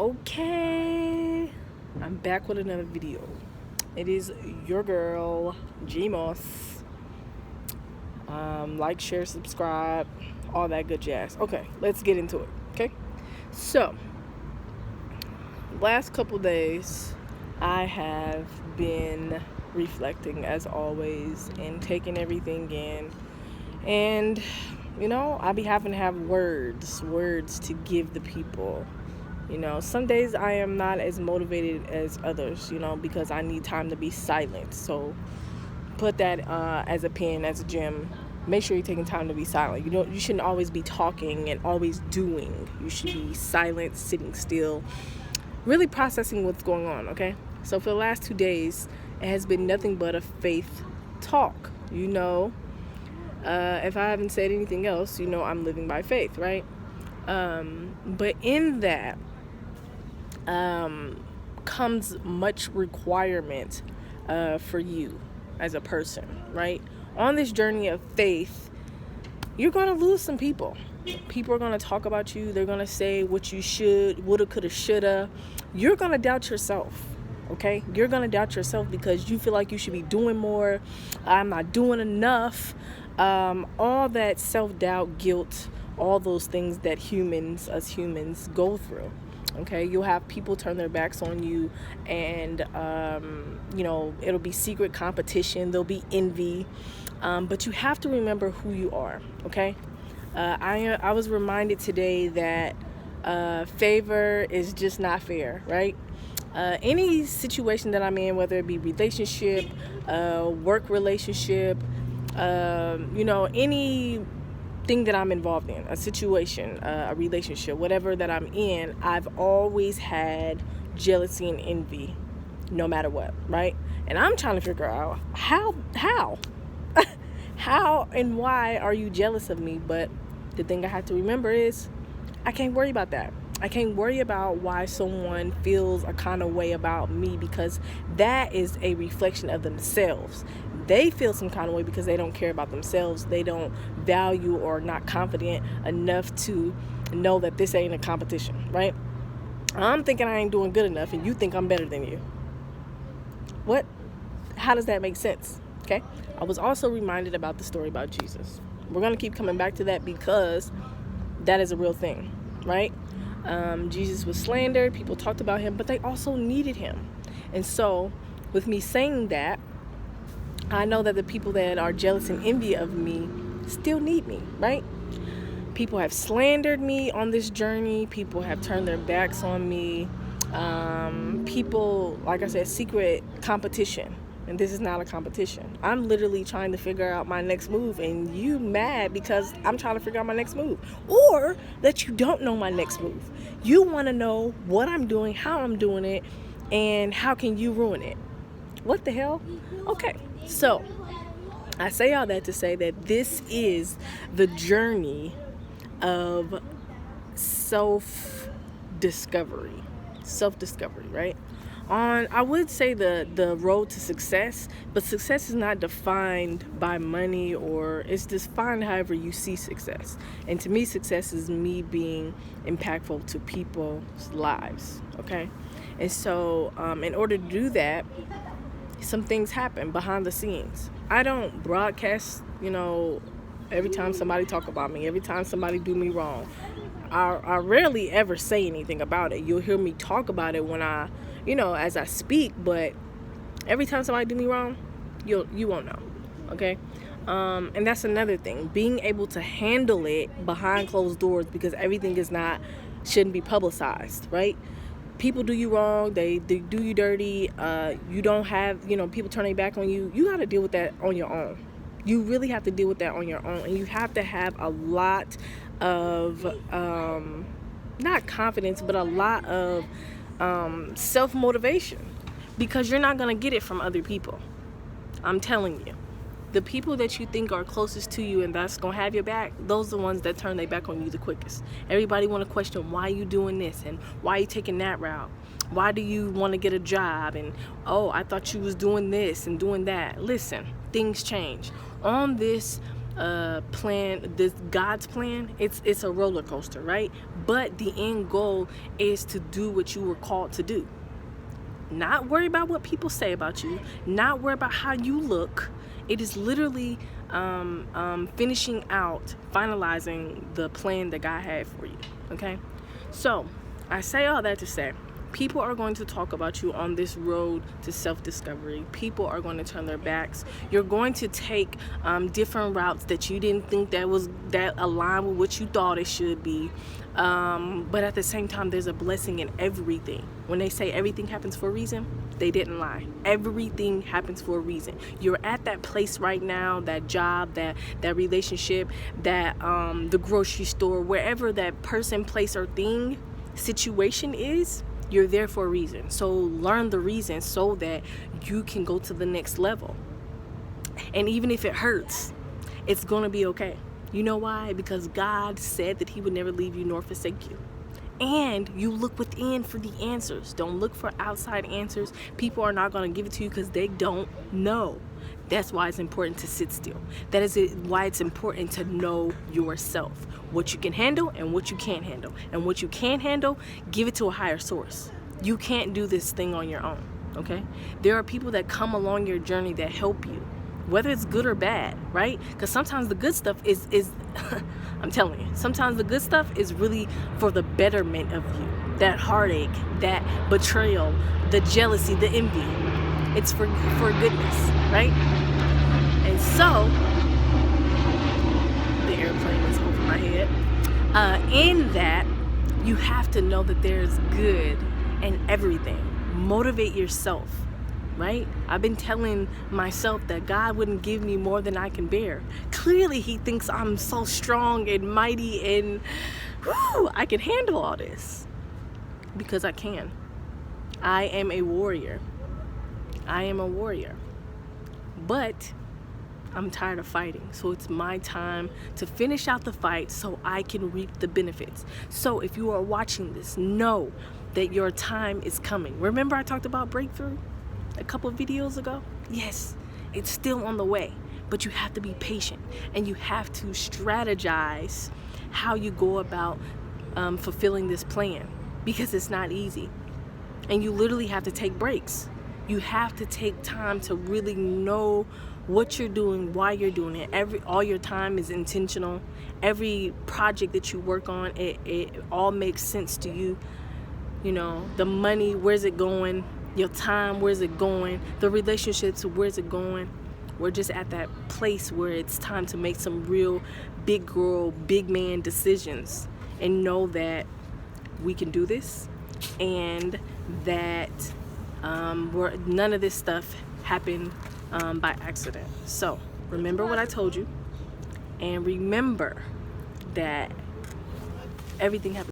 Okay, I'm back with another video. It is your girl Gmos. Like, share, subscribe, all that good jazz. Okay, let's get into it. Okay, so last couple days I have been reflecting as always and taking everything in, and I be having to have words to give the people. Some days I am not as motivated as others, because I need time to be silent. So put that as a pen, as a gem. Make sure you're taking time to be silent. You shouldn't always be talking and always doing. You should be silent, sitting still, really processing what's going on, okay? So for the last 2 days, it has been nothing but a faith talk. If I haven't said anything else, I'm living by faith, right? But in that comes much requirement for you as a person, right? On this journey of faith, you're going to lose some people. People are going to talk about you. They're going to say what you should, woulda, coulda, shoulda. You're going to doubt yourself, okay? You're going to doubt yourself because you feel like you should be doing more. I'm not doing enough. All that self-doubt, guilt, all those things that us humans go through. Okay, you'll have people turn their backs on you, and it'll be secret competition. There'll be envy, but you have to remember who you are. Okay, I was reminded today that favor is just not fair, right? Any situation that I'm in, whether it be relationship, work relationship, any thing that I'm involved in, a situation, a relationship, whatever that I'm in, I've always had jealousy and envy, no matter what, right? And I'm trying to figure out how how and why are you jealous of me? But the thing I have to remember is I can't worry about that. I can't worry about why someone feels a kind of way about me, because that is a reflection of themselves. They feel some kind of way because they don't care about themselves. They don't value or not confident enough to know that this ain't a competition, right? I'm thinking I ain't doing good enough and you think I'm better than you. What? How does that make sense? Okay. I was also reminded about the story about Jesus. We're going to keep coming back to that because that is a real thing, right? Jesus was slandered. People talked about him, but they also needed him. And so with me saying that, I know that the people that are jealous and envy of me still need me, right? People have slandered me on this journey. People have turned their backs on me. People, like I said, secret competition. And this is not a competition. I'm literally trying to figure out my next move, and you mad because I'm trying to figure out my next move. Or that you don't know my next move. You want to know what I'm doing, how I'm doing it, and how can you ruin it. What the hell? Okay, so I say all that to say that this is the journey of self-discovery, right? I would say the road to success, but success is not defined by money, or it's defined however you see success. And to me, success is me being impactful to people's lives, okay? And so in order to do that, some things happen behind the scenes. I don't broadcast, every time somebody talk about me, every time somebody do me wrong. I rarely ever say anything about it. You'll hear me talk about it when as I speak, but every time somebody do me wrong, you won't know, okay? And that's another thing, being able to handle it behind closed doors, because everything shouldn't be publicized, right? People do you wrong, they do you dirty, you don't have, people turning back on you. You got to deal with that on your own. You really have to deal with that on your own, and you have to have a lot of not confidence, but a lot of self-motivation, because you're not going to get it from other people. I'm telling you, the people that you think are closest to you and that's going to have your back, those are the ones that turn their back on you the quickest. Everybody want to question why you doing this and why you taking that route. Why do you want to get a job? And I thought you was doing this and doing that. Listen, things change. On this plan, this God's plan, it's a roller coaster, right? But the end goal is to do what you were called to do. Not worry about what people say about you, not worry about how you look. It is literally finishing out, finalizing the plan that God had for you. Okay, so I say all that to say, people are going to talk about you on this road to self-discovery. People are going to turn their backs. You're going to take different routes that you didn't think that aligned with what you thought it should be. But at the same time, there's a blessing in everything. When they say everything happens for a reason, they didn't lie. Everything happens for a reason. You're at that place right now, that job, that relationship, that the grocery store, wherever that person, place, or thing, situation is. You're there for a reason. So learn the reason so that you can go to the next level. And even if it hurts, it's going to be okay. You know why? Because God said that he would never leave you nor forsake you. And you look within for the answers. Don't look for outside answers. People are not going to give it to you because they don't know. That's why it's important to sit still. That is why it's important to know yourself. What you can handle and what you can't handle. And what you can't handle, give it to a higher source. You can't do this thing on your own, okay? There are people that come along your journey that help you, whether it's good or bad, right? Because sometimes the good stuff is I'm telling you, sometimes the good stuff is really for the betterment of you. That heartache, that betrayal, the jealousy, the envy. It's for goodness, right? And so, the airplane is over my head. In that, you have to know that there's good in everything. Motivate yourself, right? I've been telling myself that God wouldn't give me more than I can bear. Clearly, he thinks I'm so strong and mighty and I can handle all this. Because I can. I am a warrior. I am a warrior, but I'm tired of fighting. So it's my time to finish out the fight so I can reap the benefits. So if you are watching this, know that your time is coming. Remember I talked about breakthrough a couple of videos ago? Yes, it's still on the way, but you have to be patient and you have to strategize how you go about fulfilling this plan, because it's not easy. And you literally have to take breaks. You have to take time to really know what you're doing, why you're doing it. All your time is intentional. Every project that you work on, it all makes sense to you. You know, the money, where's it going? Your time, where's it going? The relationships, where's it going? We're just at that place where it's time to make some real big girl, big man decisions and know that we can do this and that none of this stuff happened by accident. So remember what I told you, and remember that everything happens